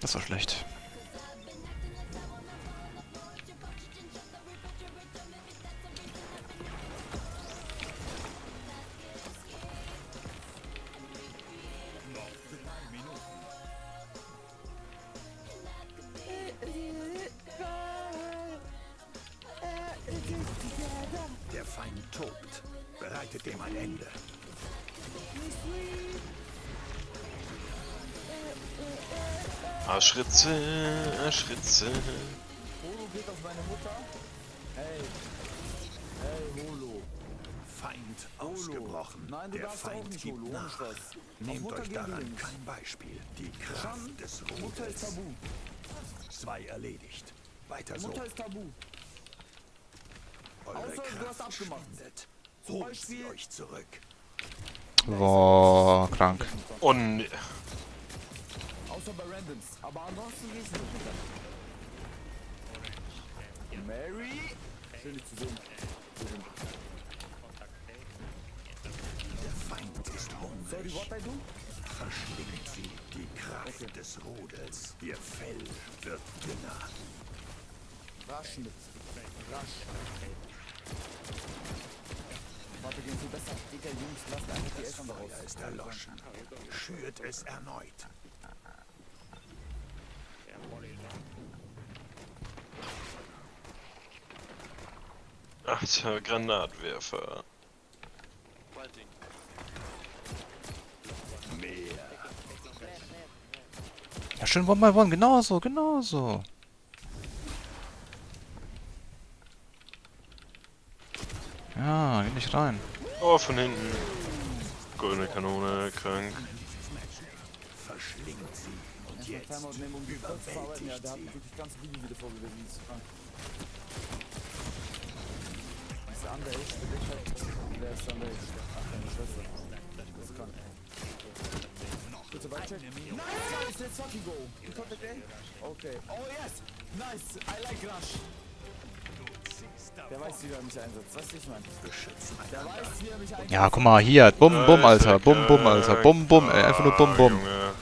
Das war schlecht. Der Feind tobt. Bereitet dem ein Ende. Arschritze, Arschritze. Holo geht auf meine Mutter. Hey. Hey, Holo. Feind ausgebrochen. Nein, du Der darfst auch Feind nicht, gibt Holo. Ohne nach. Spaß. Nehmt Mutter euch gegen daran links. kein Beispiel. Die Kraft des Mutter ist Rudels. tabu. 2 erledigt. Weiter so. Mutter ist tabu. Eure Außer du hast Kraft abgemacht. schwindet. Zum Holt Beispiel- sie euch zurück. Boah, krank. Und Außer bei Randoms. Aber ansonsten gehe ich nicht mit. Mary. Schön dich zu sehen. Der Feind ist Sorry, hungrig. what I do? Verschlingt sie. Die Kraft des Rudels. Ihr Fell wird dünner. Rasch mit. Rasch. Warte, gehen Sie besser. Digga, Jungs, lasst einfach die Das Eltern da raus. Feuer ist erloschen. Schürt es erneut. ach, der Granatwerfer. Mehr. Ja, schön One by One. Genauso, genauso. Ja, geh nicht rein. Oh, von hinten. Goldene Kanone, krank. Verschlingt sie. Und Erstmal jetzt Timeout nehmen, um die kurz zu verarbeiten. Ja, überwältigt der hat sie. wirklich ganz Video wieder vorgelesen. Das ist krank. Diese Underage, der Deck hat. Der ist Underage. Ach, deine Schwester. Das ist krank. Bitte weiter. Nice, guys, let's fucking go. You contact A? Okay. Oh, yes. Nice. I like Rush. Der weiß, wie er mich einsetzt. Weißt du, ich meine? Der weiß, wie er mich einsetzt. Ja, guck mal, hier. Bum, bum, Alter. Bum, bum, Alter. Bum, bum, ey. Einfach nur bum, bum. Junge.